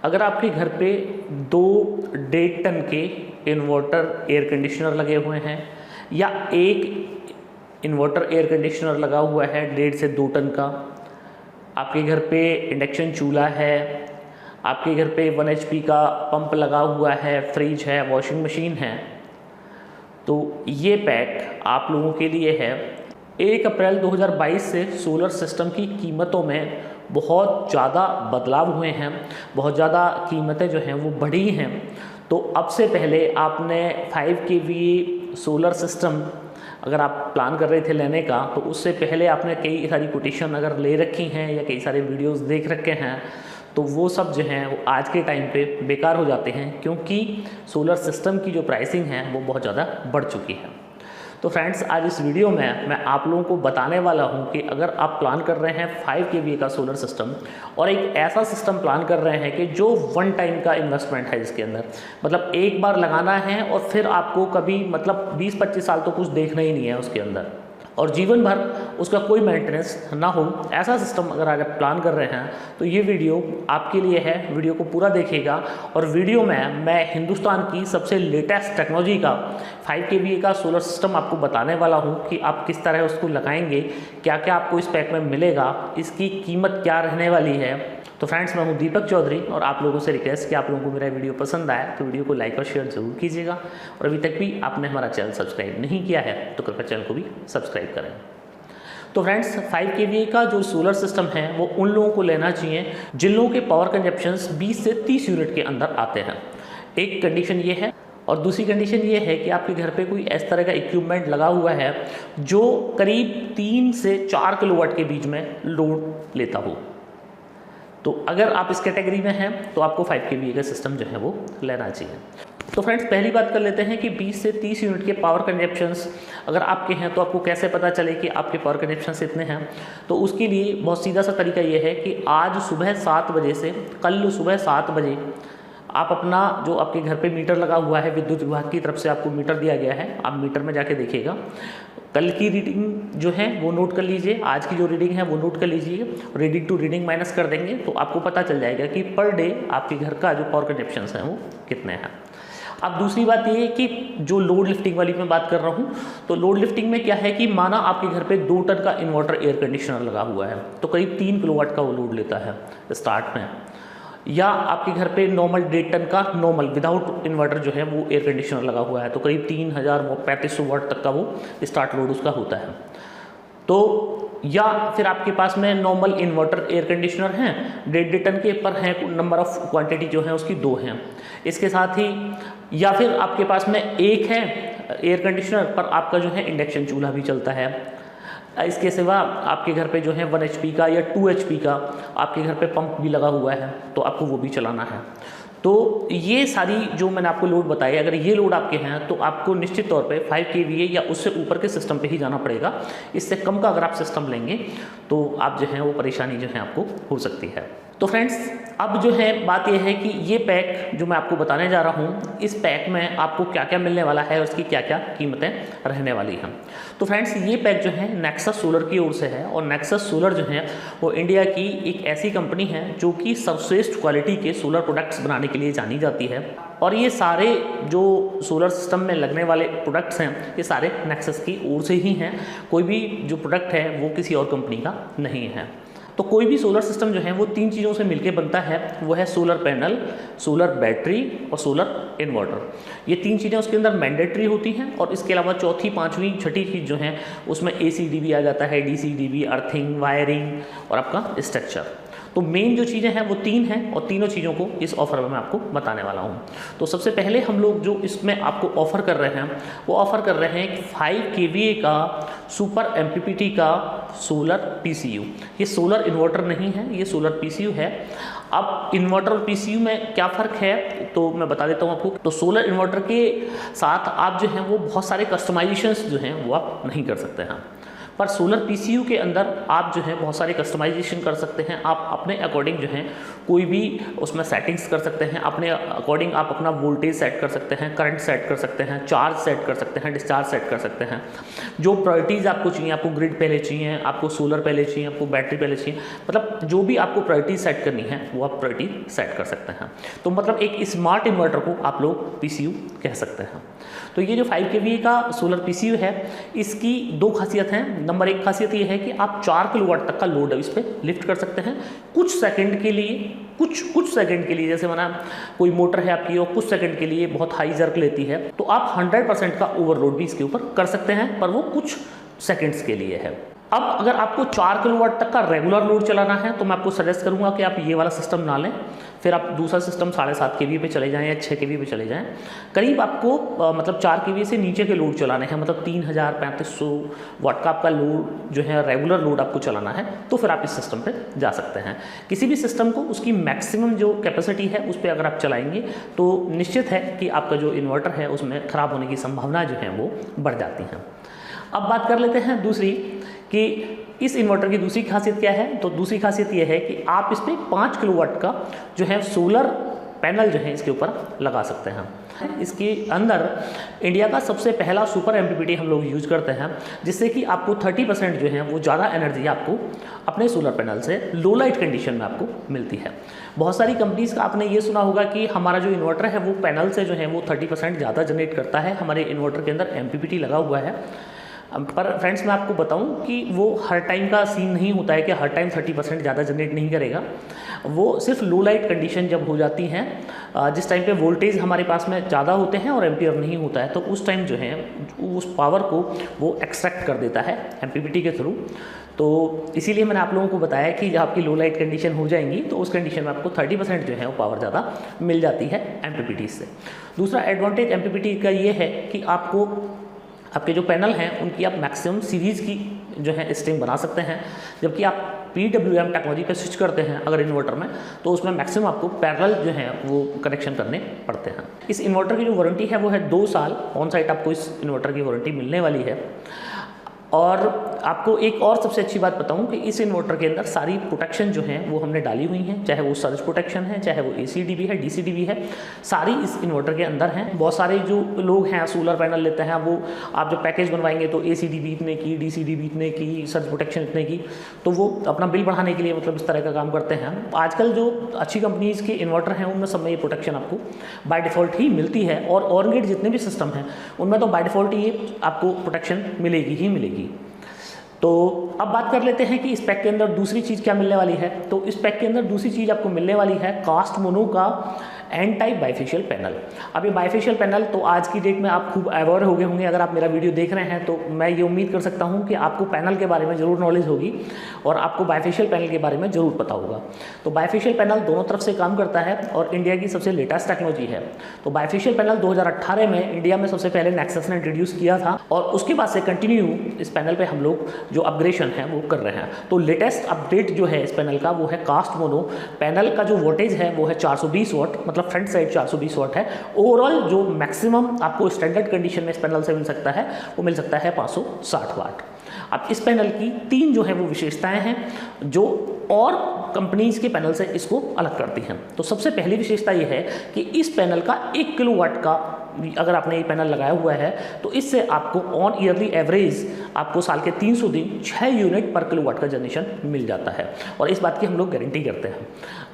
अगर आपके घर पे 2 1.5 टन के इन्वर्टर एयर कंडीशनर लगे हुए हैं या एक इन्वर्टर एयर कंडीशनर लगा हुआ है 1.5 से 2 टन का, आपके घर पे इंडक्शन चूल्हा है, आपके घर पे 1 HP का पंप लगा हुआ है, फ्रिज है, वॉशिंग मशीन है, तो ये पैक आप लोगों के लिए है। 1 अप्रैल 2022 से सोलर सिस्टम की कीमतों में बहुत ज़्यादा बदलाव हुए हैं, बहुत ज़्यादा कीमतें जो हैं वो बढ़ी हैं। तो अब से पहले आपने 5 kVA सोलर सिस्टम अगर आप प्लान कर रहे थे लेने का, तो उससे पहले आपने कई सारी कोटेशन अगर ले रखी हैं या कई सारे वीडियोस देख रखे हैं, तो वो सब जो हैं वो आज के टाइम पे बेकार हो जाते हैं, क्योंकि सोलर सिस्टम की जो प्राइसिंग है वो बहुत ज़्यादा बढ़ चुकी है। तो फ्रेंड्स, आज इस वीडियो में मैं आप लोगों को बताने वाला हूं कि अगर आप प्लान कर रहे हैं 5 kVA का सोलर सिस्टम और एक ऐसा सिस्टम प्लान कर रहे हैं कि जो 1 टाइम का इन्वेस्टमेंट है, इसके अंदर मतलब एक बार लगाना है और फिर आपको कभी मतलब 20-25 साल तो कुछ देखना ही नहीं है उसके अंदर, और जीवन भर उसका कोई मेंटेनेंस ना हो, ऐसा सिस्टम अगर आज आप प्लान कर रहे हैं तो ये वीडियो आपके लिए है। वीडियो को पूरा देखिएगा और वीडियो में मैं हिंदुस्तान की सबसे लेटेस्ट टेक्नोलॉजी का 5 kVA का सोलर सिस्टम आपको बताने वाला हूँ कि आप किस तरह उसको लगाएंगे, क्या क्या आपको इस पैक में मिलेगा, इसकी कीमत क्या रहने वाली है। तो फ्रेंड्स, मैं हूं दीपक चौधरी और आप लोगों से रिक्वेस्ट कि आप लोगों को मेरा वीडियो पसंद आया तो वीडियो को लाइक और शेयर जरूर कीजिएगा, और अभी तक भी आपने हमारा चैनल सब्सक्राइब नहीं किया है तो कृपया चैनल को भी सब्सक्राइब करें। तो फ्रेंड्स, 5 kVA का जो सोलर सिस्टम है वो उन लोगों को लेना चाहिए जिन लोगों के पावर कंजप्शंस 20 से 30 यूनिट के अंदर आते हैं। एक कंडीशन ये है, और दूसरी कंडीशन ये है कि आपके घर पे कोई इस तरह का इक्विपमेंट लगा हुआ है जो करीब 3 से 4 किलोवाट के बीच में लोड लेता हो। तो अगर आप इस कैटेगरी में हैं तो आपको 5 kVA का सिस्टम जो है वो लेना चाहिए। तो फ्रेंड्स, पहली बात कर लेते हैं कि 20 से 30 यूनिट के पावर कंजप्शंस अगर आपके हैं तो आपको कैसे पता चले कि आपके पावर कंजप्शंस इतने हैं। तो उसके लिए बहुत सीधा सा तरीका ये है कि आज सुबह 7 बजे से कल सुबह 7 बजे आप अपना जो आपके घर पे मीटर लगा हुआ है, विद्युत विभाग की तरफ से आपको मीटर दिया गया है, आप मीटर में जाके देखिएगा, कल की रीडिंग जो है वो नोट कर लीजिए, आज की जो रीडिंग है वो नोट कर लीजिए, रीडिंग टू रीडिंग माइनस कर देंगे तो आपको पता चल जाएगा कि पर डे आपके घर का जो पावर कंजप्शंस हैं वो कितने हैं। अब दूसरी बात ये है कि जो लोड लिफ्टिंग वाली मैं बात कर रहा हूँ, तो लोड लिफ्टिंग में क्या है कि माना आपके घर पे 2 टन का इन्वर्टर एयर कंडीशनर लगा हुआ है तो करीब 3 किलोवाट का वो लोड लेता है स्टार्ट में, या आपके घर पे नॉर्मल 1.5 टन का नॉर्मल विदाउट इन्वर्टर जो है वो एयर कंडीशनर लगा हुआ है तो करीब 3500 वाट तक का वो स्टार्ट लोड उसका होता है। तो या फिर आपके पास में नॉर्मल इन्वर्टर एयर कंडीशनर हैं 1.5 टन के, पर हैं नंबर ऑफ क्वांटिटी जो है उसकी 2 हैं इसके साथ ही, या फिर आपके पास में एक है एयर कंडीशनर पर आपका जो है इंडक्शन चूल्हा भी चलता है। इसके सिवा आपके घर पे जो है 1 HP का या 2 HP का आपके घर पे पंप भी लगा हुआ है तो आपको वो भी चलाना है। तो ये सारी जो मैंने आपको लोड बताई, अगर ये लोड आपके हैं तो आपको निश्चित तौर पे 5 kVA या उससे ऊपर के सिस्टम पे ही जाना पड़ेगा। इससे कम का अगर आप सिस्टम लेंगे तो आप जो है वो परेशानी जो है आपको हो सकती है। तो फ्रेंड्स, अब जो है बात यह है कि ये पैक जो मैं आपको बताने जा रहा हूँ, इस पैक में आपको क्या क्या मिलने वाला है और उसकी क्या क्या कीमतें रहने वाली हैं। तो फ्रेंड्स, ये पैक जो है नेक्सस सोलर की ओर से है, और नेक्सस सोलर जो है वो इंडिया की एक ऐसी कंपनी है जो कि सर्वश्रेष्ठ क्वालिटी के सोलर प्रोडक्ट्स बनाने के लिए जानी जाती है। और ये सारे जो सोलर सिस्टम में लगने वाले प्रोडक्ट्स हैं ये सारे नेक्सस की ओर से ही हैं, कोई भी जो प्रोडक्ट है वो किसी और कंपनी का नहीं है। तो कोई भी सोलर सिस्टम जो है वो 3 चीज़ों से मिलकर बनता है, वो है सोलर पैनल, सोलर बैटरी और सोलर इन्वर्टर। ये 3 चीज़ें उसके अंदर मैंडेटरी होती हैं, और इसके अलावा चौथी, पांचवी, छठी चीज़ जो है उसमें ACD भी आ जाता है, DCD भी, अर्थिंग, वायरिंग और आपका स्ट्रक्चर। तो मेन जो चीज़ें हैं वो 3 हैं, और तीनों चीज़ों को इस ऑफर में मैं आपको बताने वाला हूँ। तो सबसे पहले हम लोग जो इसमें आपको ऑफ़र कर रहे हैं वो ऑफ़र कर रहे हैं 5 kVA का सुपर MPPT का सोलर PCU। ये सोलर इन्वर्टर नहीं है, ये सोलर PCU है। अब इन्वर्टर और PCU में क्या फ़र्क है तो मैं बता देता हूँ आपको। तो सोलर इन्वर्टर के साथ आप जो हैं वो बहुत सारे कस्टमाइजेशंस जो हैं वो आप नहीं कर सकते हैं। पर सोलर पीसीयू के अंदर आप जो है बहुत सारे कस्टमाइजेशन कर सकते हैं। आप अपने अकॉर्डिंग जो है कोई भी उसमें सेटिंग्स कर सकते हैं। अपने अकॉर्डिंग आप अपना वोल्टेज सेट कर सकते हैं, करंट सेट कर सकते हैं, चार्ज सेट कर सकते हैं, डिस्चार्ज सेट कर सकते हैं। जो प्रायोरिटीज़ आपको चाहिए, आपको ग्रिड पहले चाहिए, आपको सोलर पहले चाहिए, आपको बैटरी पहले चाहिए, मतलब जो भी आपको प्रायोरिटी सेट करनी है वो आप प्रायोरिटी सेट कर सकते हैं। तो मतलब एक स्मार्ट इन्वर्टर को आप लोग पीसीयू कह सकते हैं। तो ये जो 5 kVA का सोलर पीसीयू है, इसकी 2 खासियत हैं। नंबर 1 खासियत ये है कि आप 4 किलोवाट तक का लोड इस पर लिफ्ट कर सकते हैं कुछ सेकंड के लिए। कुछ सेकंड के लिए, जैसे माना कोई मोटर है आपकी और कुछ सेकंड के लिए बहुत हाई जर्क लेती है, तो आप 100% का ओवरलोड भी इसके ऊपर कर सकते हैं, पर वो कुछ सेकंड्स के लिए है। अब अगर आपको 4 किलोवाट तक का रेगुलर लोड चलाना है तो मैं आपको सजेस्ट करूंगा कि आप ये वाला सिस्टम ना लें, फिर आप दूसरा सिस्टम 7.5 kVA पे चले जाएं या 6 kVA पे चले जाएं। करीब आपको मतलब 4 kVA से नीचे के लोड चलाने हैं, मतलब 3500 वाट का आपका लोड जो है रेगुलर लोड आपको चलाना है, तो फिर आप इस सिस्टम पे जा सकते हैं। किसी भी सिस्टम को उसकी मैक्सिमम जो कैपेसिटी है उस पर अगर आप चलाएंगे तो निश्चित है कि आपका जो इन्वर्टर है उसमें ख़राब होने की संभावना जो है वो बढ़ जाती हैं। अब बात कर लेते हैं दूसरी, कि इस इन्वर्टर की दूसरी खासियत क्या है। तो दूसरी खासियत ये है कि आप इस पर 5 किलोवाट का जो है सोलर पैनल जो है इसके ऊपर लगा सकते हैं। इसके अंदर इंडिया का सबसे पहला सुपर एमपीपीटी हम लोग यूज करते हैं, जिससे कि आपको 30% जो है वो ज़्यादा एनर्जी आपको अपने सोलर पैनल से लो लाइट कंडीशन में आपको मिलती है। बहुत सारी कंपनीज़ का आपने ये सुना होगा कि हमारा जो इन्वर्टर है वो पैनल से जो है वो 30% ज़्यादा जनरेट करता है, हमारे इन्वर्टर के अंदर एमपीपीटी लगा हुआ है। पर फ्रेंड्स मैं आपको बताऊं कि वो हर टाइम का सीन नहीं होता है कि हर टाइम 30% ज़्यादा जनरेट नहीं करेगा। वो सिर्फ लो लाइट कंडीशन जब हो जाती हैं, जिस टाइम पे वोल्टेज हमारे पास में ज़्यादा होते हैं और एम्पियर नहीं होता है, तो उस टाइम जो है उस पावर को वो एक्सट्रैक्ट कर देता है एमपीपीटी के थ्रू। तो इसीलिए मैंने आप लोगों को बताया कि जब आपकी लो लाइट कंडीशन हो जाएंगी तो उस कंडीशन में आपको 30% जो है वो पावर ज़्यादा मिल जाती है एमपीपीटी से। दूसरा एडवांटेज एमपीपीटी का ये है कि आपको आपके जो पैनल हैं उनकी आप मैक्सिमम सीरीज़ की जो है स्ट्रिंग बना सकते हैं, जबकि आप PWM टेक्नोलॉजी पे स्विच करते हैं अगर इन्वर्टर में, तो उसमें मैक्सिमम आपको पैरेलल जो है वो कनेक्शन करने पड़ते हैं। इस इन्वर्टर की जो वारंटी है वो है 2 साल। ऑन साइट आपको इस इन्वर्टर की वारंटी मिलने वाली है। और आपको एक और सबसे अच्छी बात बताऊं कि इस इन्वर्टर के अंदर सारी प्रोटेक्शन जो है वो हमने डाली हुई हैं, चाहे वो सर्ज प्रोटेक्शन है, चाहे वो ACDB है, DCDB है, सारी इस इन्वर्टर के अंदर हैं। बहुत सारे जो लोग हैं सोलर पैनल लेते हैं, वो आप जब पैकेज बनवाएंगे तो ACDB इतने की, DCDB इतने की, सर्ज प्रोटेक्शन इतने की, तो वो अपना बिल बढ़ाने के लिए मतलब इस तरह का काम करते हैं। आजकल जो अच्छी कंपनीज़ के इन्वर्टर हैं उनमें सब में ये प्रोटेक्शन आपको बाय डिफ़ॉल्ट ही मिलती है, और ऑर्गेट जितने भी सिस्टम हैं उनमें तो बाय डिफ़ॉल्ट ये आपको प्रोटेक्शन मिलेगी ही मिलेगी। तो अब बात कर लेते हैं कि इस पैक के अंदर दूसरी चीज़ क्या मिलने वाली है। तो इस पैक के अंदर दूसरी चीज़ आपको मिलने वाली है कास्ट मोनो का एन टाइप बाइफेशियल पैनल। अब ये बाइफेशियल पैनल तो आज की डेट में आप खूब अवेयर हो गए होंगे। अगर आप मेरा वीडियो देख रहे हैं तो मैं ये उम्मीद कर सकता हूँ कि आपको पैनल के बारे में ज़रूर नॉलेज होगी और आपको बाइफेशियल पैनल के बारे में ज़रूर पता होगा। तो बाइफेशियल पैनल दोनों तरफ से काम करता है और इंडिया की सबसे लेटेस्ट टेक्नोलॉजी है। तो बाइफेशियल पैनल 2018 में इंडिया में सबसे पहले नेक्सस ने इंट्रोड्यूस किया था, और उसके बाद से कंटिन्यू इस पैनल पर हम लोग जो अपग्रेडेशन है वो कर रहे हैं। तो लेटेस्ट अपडेट जो है इस पैनल का वो है कास्ट मोनो। पैनल का जो वोल्टेज है वो है 420 वाट, मतलब फ्रंट साइड 420 वाट है। ओवरऑल जो मैक्सिमम आपको स्टैंडर्ड कंडीशन में इस पैनल से मिल सकता है वो मिल सकता है 560 वाट। अब इस पैनल की 3 जो है वो विशेषताएं हैं जो और कंपनीज के पैनल से इसको अलग करती हैं। तो सबसे पहली विशेषता ये है कि इस पैनल का 1 किलोवाट का अगर आपने ये पैनल लगाया हुआ है तो इससे आपको ऑन ईयरली एवरेज आपको साल के 300 दिन 6 यूनिट पर किलोवाट का जनरेशन मिल जाता है, और इस बात की हम लोग गारंटी करते हैं।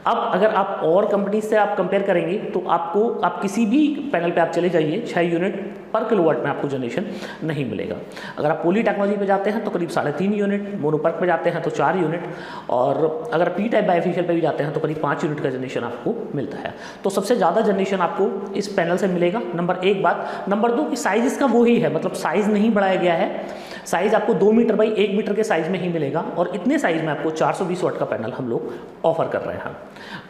अब अगर आप और कंपनी से आप कंपेयर करेंगे तो आपको आप किसी भी पैनल पे आप चले जाइए 6 यूनिट पर किलोवाट में आपको जनरेशन नहीं मिलेगा। अगर आप पोली टेक्नोलॉजी पे जाते हैं तो करीब 3.5 यूनिट, मोनोपर्क पे जाते हैं तो 4 यूनिट, और अगर पी टाइप बाइफेशियल पे भी जाते हैं तो करीब 5 यूनिट का जनरेशन आपको मिलता है। तो सबसे ज़्यादा जनरेशन आपको इस पैनल से मिलेगा, नंबर 1 बात। नंबर 2 कि साइज़ इसका वो ही है, मतलब साइज़ नहीं बढ़ाया गया है। साइज़ आपको 2 मीटर बाई 1 मीटर के साइज़ में ही मिलेगा, और इतने साइज़ में आपको 420 वाट का पैनल हम लोग ऑफर कर रहे हैं।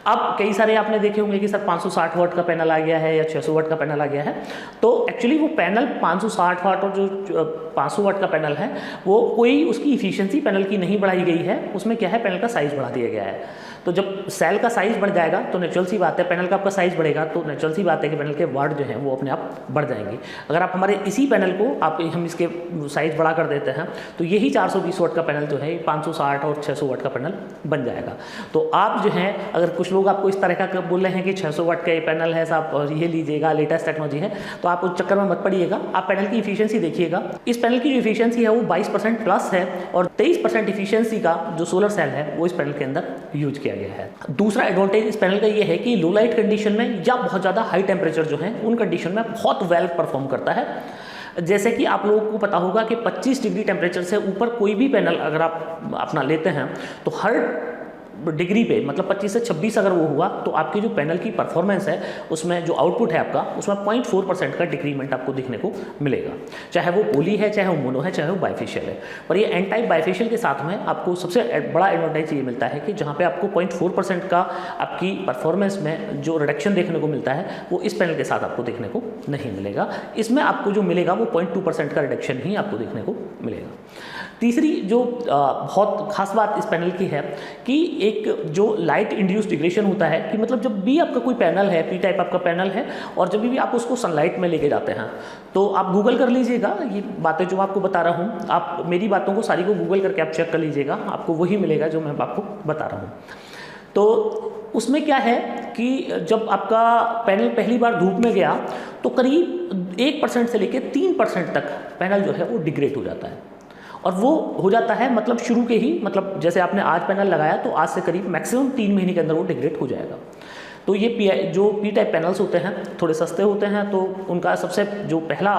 अब कई सारे आपने देखे होंगे कि सर 560 वाट का पैनल आ गया है या 600 वाट का पैनल आ गया है। तो एक्चुअली वो पैनल 560 वाट और जो 500 वाट का पैनल है वो कोई उसकी इफिशियंसी पैनल की नहीं बढ़ाई गई है, उसमें क्या है पैनल का साइज़ बढ़ा दिया गया है। तो जब सेल का साइज़ बढ़ जाएगा तो नेचुरल सी बात है, पैनल का आपका साइज़ बढ़ेगा तो नेचुरल सी बात है कि पैनल के वाट जो हैं वो अपने आप बढ़ जाएंगे। अगर आप हमारे इसी पैनल को हम इसके साइज़ बड़ा कर देते हैं तो यही 420 वाट का पैनल जो है 560 और 600 वाट का पैनल बन जाएगा। तो आप जो है, अगर कुछ लोग आपको इस तरह का बोल रहे हैं कि 600 वाट का ये पैनल है साहब और ये लीजिएगा, लेटेस्ट टेक्नोलॉजी है, तो आप उस चक्कर में मत पड़िएगा। आप पैनल की इफिशियंसी देखिएगा, इस पैनल की जो इफिशियंसी है वो 22% प्लस है और 23% इफिशियंसी का जो सोलर सेल है वो इस पैनल के अंदर यूज किया गया है। दूसरा एडवांटेज इस पैनल का ये है कि लो लाइट कंडीशन में या बहुत ज़्यादा हाई टेम्परेचर जो है उन कंडीशन में बहुत वेल परफॉर्म करता है। जैसे कि आप लोगों को पता होगा कि 25 डिग्री टेम्परेचर से ऊपर कोई भी पैनल अगर आप अपना लेते हैं तो हर डिग्री पे, मतलब 25 से 26 अगर वो हुआ तो आपकी जो पैनल की परफॉर्मेंस है उसमें जो आउटपुट है आपका उसमें 0.4% का डिक्रीमेंट आपको देखने को मिलेगा। चाहे वो पोली है, चाहे वो मोनो है, चाहे वो बाइफेशियल है। पर ये एन टाइप बाइफेशियल के साथ में आपको सबसे बड़ा एडवांटेज ये मिलता है कि जहाँ पे आपको 0.4% का आपकी परफॉर्मेंस में जो रिडक्शन देखने को मिलता है वो इस पैनल के साथ आपको देखने को नहीं मिलेगा। इसमें आपको जो मिलेगा वो 0.2% का रिडक्शन ही आपको देखने को मिलेगा। तीसरी जो बहुत खास बात इस पैनल की है कि एक जो लाइट इंड्यूस्ड डिग्रेशन होता है कि मतलब जब भी आपका कोई पैनल है, पी टाइप आपका पैनल है और जब भी आप उसको सनलाइट में लेके जाते हैं तो आप गूगल कर लीजिएगा, ये बातें जो मैं आपको बता रहा हूँ आप मेरी बातों को सारी को गूगल करके आप चेक कर लीजिएगा, आपको वही मिलेगा जो मैं आपको बता रहा हूँ। तो उसमें क्या है कि जब आपका पैनल पहली बार धूप में गया तो करीब 1% से लेकर 3% तक पैनल जो है वो डिग्रेड हो जाता है। और वो हो जाता है मतलब शुरू के ही, मतलब जैसे आपने आज पैनल लगाया तो आज से करीब मैक्सिमम 3 महीने के अंदर वो डिग्रेड हो जाएगा। तो ये जो पी टाइप पैनल्स होते हैं थोड़े सस्ते होते हैं तो उनका सबसे जो पहला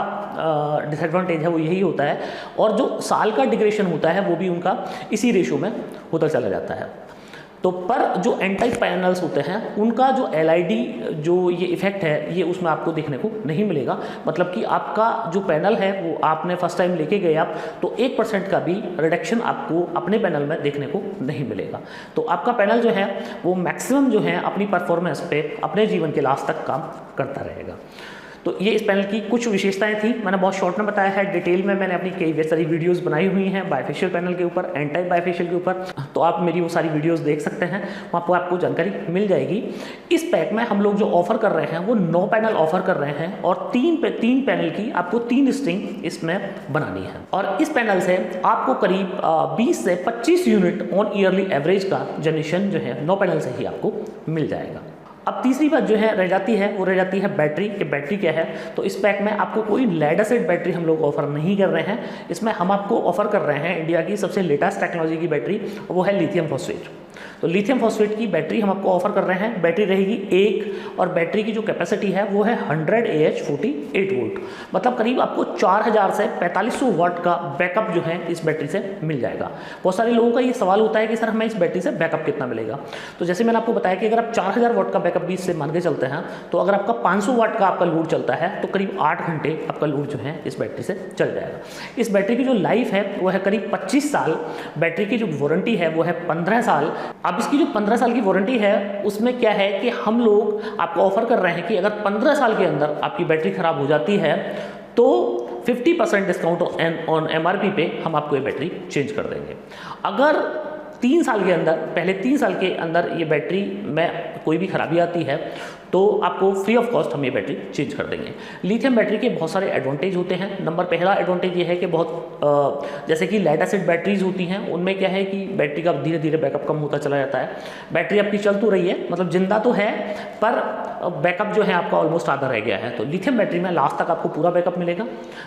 डिसएडवांटेज है वो यही होता है, और जो साल का डिग्रेशन होता है वो भी उनका इसी रेशो में होता चला जाता है। तो पर जो एन टाइप पैनल्स होते हैं उनका जो एलआईडी जो ये इफेक्ट है ये उसमें आपको देखने को नहीं मिलेगा। मतलब कि आपका जो पैनल है वो आपने फर्स्ट टाइम लेके गए आप तो 1% का भी रिडक्शन आपको अपने पैनल में देखने को नहीं मिलेगा। तो आपका पैनल जो है वो मैक्सिमम जो है अपनी परफॉर्मेंस पे अपने जीवन के लास्ट तक काम करता रहेगा। तो ये इस पैनल की कुछ विशेषताएं थी, मैंने बहुत शॉर्ट में बताया है। डिटेल में मैंने अपनी कई सारी वीडियोस बनाई हुई हैं बाइफेशियल पैनल के ऊपर, एन टाइप बाइफेशियल के ऊपर, तो आप मेरी वो सारी वीडियोस देख सकते हैं, वहाँ पर आपको जानकारी मिल जाएगी। इस पैक में हम लोग जो ऑफर कर रहे हैं वो 9 पैनल ऑफर कर रहे हैं और 3 पैनल की आपको 3 स्ट्रिंग इसमें बनानी है। और इस पैनल से आपको करीब 20 से 25 यूनिट ऑन ईयरली एवरेज का जनरेशन जो है 9 पैनल से ही आपको मिल जाएगा। अब तीसरी बात जो है रह जाती है बैटरी कि बैटरी क्या है। तो इस पैक में आपको कोई लेड एसिड बैटरी हम लोग ऑफर नहीं कर रहे हैं, इसमें हम आपको ऑफर कर रहे हैं इंडिया की सबसे लेटेस्ट टेक्नोलॉजी की बैटरी, वो है लिथियम फॉस्फेट। तो लिथियम फॉस्फेट की बैटरी हम आपको ऑफर कर रहे हैं। बैटरी रहेगी 1 और बैटरी की जो कैपेसिटी है वो है 100 AH 48 वोल्ट, मतलब करीब आपको 4000 से 4500 वाट का बैकअप जो है इस बैटरी से मिल जाएगा। बहुत सारे लोगों का ये सवाल होता है कि सर हमें इस बैटरी से बैकअप कितना मिलेगा। तो जैसे मैंने आपको बताया कि अगर आप 4000 वाट का बैकअप भी इससे मान के चलते हैं तो अगर आपका 500 वाट का आपका लोड चलता है तो करीब 8 घंटे आपका लोड जो है इस बैटरी से चल जाएगा। इस बैटरी की जो लाइफ है वो है करीब 25 साल। बैटरी की जो वारंटी है वो है 15 साल। अब इसकी जो 15 साल की वारंटी है उसमें क्या है कि हम लोग आपको ऑफर कर रहे हैं कि अगर 15 साल के अंदर आपकी बैटरी खराब हो जाती है तो 50% डिस्काउंट ऑन MRP पे हम आपको ये बैटरी चेंज कर देंगे। अगर 3 साल के अंदर, पहले 3 साल के अंदर ये बैटरी में कोई भी खराबी आती है तो आपको फ्री ऑफ कॉस्ट हम ये बैटरी चेंज कर देंगे। लिथियम बैटरी के बहुत सारे एडवांटेज होते हैं। पहला एडवांटेज ये है कि बहुत जैसे कि लेड एसिड बैटरीज होती हैं उनमें क्या है कि बैटरी का धीरे धीरे बैकअप कम होता चला जाता है। बैटरी आपकी चल तो रही है, मतलब जिंदा तो है पर बैकअप जो है आपका ऑलमोस्ट आधा रह गया है। तो लिथियम बैटरी में लास्ट तक आपको पूरा बैकअप मिलेगा,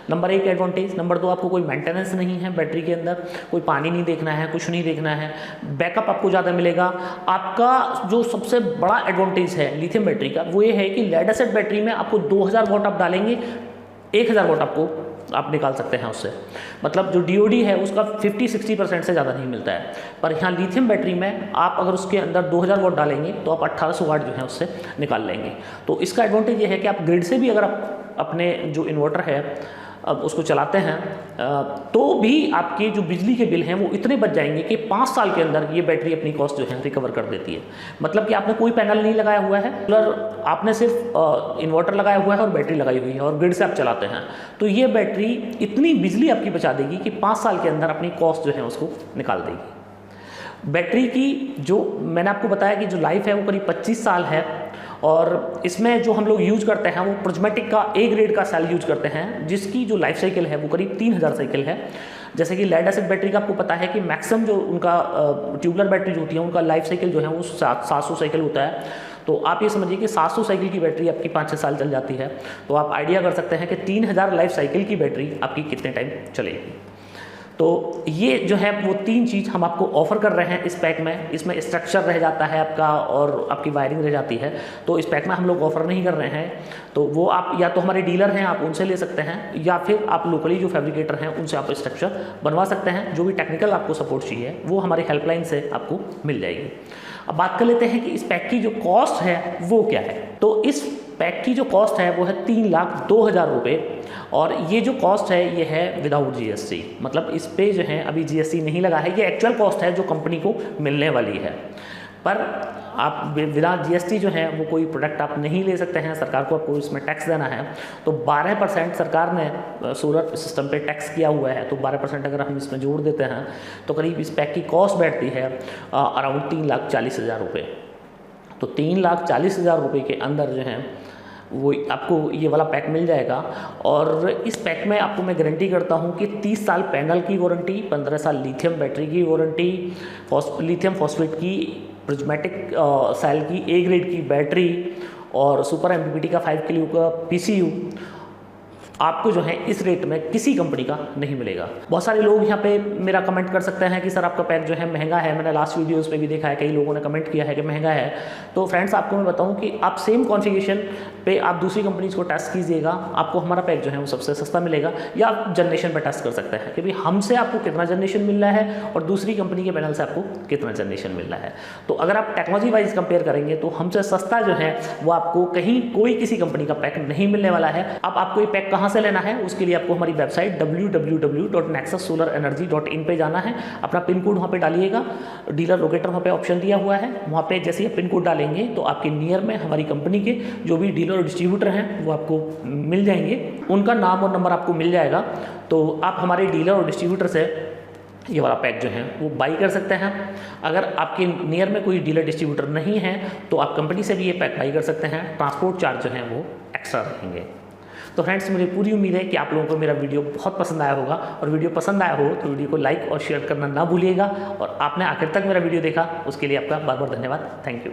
नंबर 1 एडवांटेज। नंबर 2, आपको कोई मेंटेनेंस नहीं है बैटरी के अंदर, कोई पानी नहीं देखना है, कुछ नहीं देखना है, बैकअप आपको ज़्यादा मिलेगा। आपका जो सबसे बड़ा एडवांटेज है लिथियम बैटरी का वो ये है कि लेड एसिड बैटरी में आपको 2000 वाट आप डालेंगे 1000 वाट आपको आप निकाल सकते हैं उससे, मतलब जो DOD है उसका 50-60% से ज़्यादा नहीं मिलता है। पर यहाँ लिथियम बैटरी में आप अगर उसके अंदर 2000 वाट डालेंगे तो आप 1800 वाट जो है उससे निकाल लेंगे। तो इसका एडवांटेज ये है कि आप ग्रिड से भी अगर आप अपने जो इन्वर्टर है अब उसको चलाते हैं तो भी आपके जो बिजली के बिल हैं वो इतने बच जाएंगे कि 5 साल के अंदर ये बैटरी अपनी कॉस्ट जो है रिकवर कर देती है। मतलब कि आपने कोई पैनल नहीं लगाया हुआ है, आपने सिर्फ इन्वर्टर लगाया हुआ है और बैटरी लगाई हुई है और ग्रिड से आप चलाते हैं तो ये बैटरी इतनी बिजली आपकी बचा देगी कि 5 साल के अंदर अपनी कॉस्ट जो है उसको निकाल देगी। बैटरी की जो मैंने आपको बताया कि जो लाइफ है वो करीब 25 साल है, और इसमें जो हम लोग यूज करते हैं वो प्रिज्मेटिक का ए ग्रेड का सेल यूज करते हैं, जिसकी जो लाइफ साइकिल है वो करीब 3000 साइकिल है। जैसे कि लेड एसिड बैटरी का आपको पता है कि मैक्सिमम जो उनका ट्यूबुलर बैटरी जो होती है उनका लाइफ साइकिल जो है वो 700 साइकिल होता है। तो आप ये समझिए कि 700 साइकिल की बैटरी आपकी 5-6 साल चल जाती है, तो आप आइडिया कर सकते हैं कि 3000 लाइफ साइकिल की बैटरी आपकी कितने टाइम चलेगी। तो ये जो है वो 3 चीज़ हम आपको ऑफर कर रहे हैं इस पैक में। इसमें स्ट्रक्चर रह जाता है आपका और आपकी वायरिंग रह जाती है, तो इस पैक में हम लोग ऑफर नहीं कर रहे हैं। तो वो आप या तो हमारे डीलर हैं आप उनसे ले सकते हैं, या फिर आप लोकली जो फैब्रिकेटर हैं उनसे आप स्ट्रक्चर बनवा सकते हैं। जो भी टेक्निकल आपको सपोर्ट चाहिए वो हमारी हेल्पलाइन से आपको मिल जाएगी। अब बात कर लेते हैं कि इस पैक की जो कॉस्ट है वो क्या है। तो इस पैक की जो कॉस्ट है वो है 3,02,000 रुपये, और ये जो कॉस्ट है ये है विदाउट जीएसटी, मतलब इस पे जो है अभी जीएसटी नहीं लगा है। ये एक्चुअल कॉस्ट है जो कंपनी को मिलने वाली है, पर आप बिना जीएसटी जो है वो कोई प्रोडक्ट आप नहीं ले सकते हैं। सरकार को आपको इसमें टैक्स देना है, तो 12% सरकार ने सोलर सिस्टम पे टैक्स किया हुआ है, तो 12% अगर हम इसमें जोड़ देते हैं तो करीब इस पैक की कॉस्ट बैठती है अराउंड 3,40,000 रुपये। तो 3,40,000 रुपये के अंदर जो है वो आपको ये वाला पैक मिल जाएगा। और इस पैक में आपको मैं गारंटी करता हूँ कि 30 साल पैनल की वारंटी, 15 साल लिथियम बैटरी की वारंटी, लिथियम फॉस्फेट की प्रिज्मेटिक सेल की ए ग्रेड की बैटरी, और सुपर एमपीपीटी का 5 किलो का पीसीयू आपको जो है इस रेट में किसी कंपनी का नहीं मिलेगा। बहुत सारे लोग यहाँ पे मेरा कमेंट कर सकते हैं कि सर आपका पैक जो है महंगा है। मैंने लास्ट वीडियोस में भी देखा है कई लोगों ने कमेंट किया है कि महंगा है। तो फ्रेंड्स आपको मैं बताऊं कि आप सेम कॉन्फ़िगरेशन पे आप दूसरी कंपनीज को टेस्ट कीजिएगा, आपको हमारा पैक जो है वो सबसे सस्ता मिलेगा। या आप जनरेशन पर टेस्ट कर सकते हैं कि भाई हमसे आपको कितना जनरेशन मिल रहा है और दूसरी कंपनी के पैनल से आपको कितना जनरेशन मिल रहा है। तो अगर आप टेक्नोलॉजी वाइज कंपेयर करेंगे तो हमसे सस्ता जो है वो आपको कहीं कोई किसी कंपनी का पैक नहीं मिलने वाला है। अब आपको ये पैक कहाँ से लेना है उसके लिए आपको हमारी वेबसाइट www.nexussolarenergy.in पे जाना है। अपना पिन कोड वहाँ पे डालिएगा, डीलर लोकेटर वहाँ पे ऑप्शन दिया हुआ है, वहाँ पे जैसे ही पिन कोड डालेंगे तो आपके नियर में हमारी कंपनी के जो भी डीलर और डिस्ट्रीब्यूटर हैं वो आपको मिल जाएंगे, उनका नाम और नंबर आपको मिल जाएगा। तो आप हमारे डीलर और डिस्ट्रीब्यूटर से ये वाला पैक जो है वो बाई कर सकते हैं। अगर आपके नियर में कोई डीलर डिस्ट्रीब्यूटर नहीं है तो आप कंपनी से भी ये पैक बाई कर सकते हैं। ट्रांसपोर्ट चार्ज जो है वो एक्स्ट्रा रहेंगे। तो फ्रेंड्स मुझे पूरी उम्मीद है कि आप लोगों को मेरा वीडियो बहुत पसंद आया होगा, और वीडियो पसंद आया हो तो वीडियो को लाइक और शेयर करना ना भूलिएगा। और आपने आखिर तक मेरा वीडियो देखा उसके लिए आपका बार बार धन्यवाद। Thank you.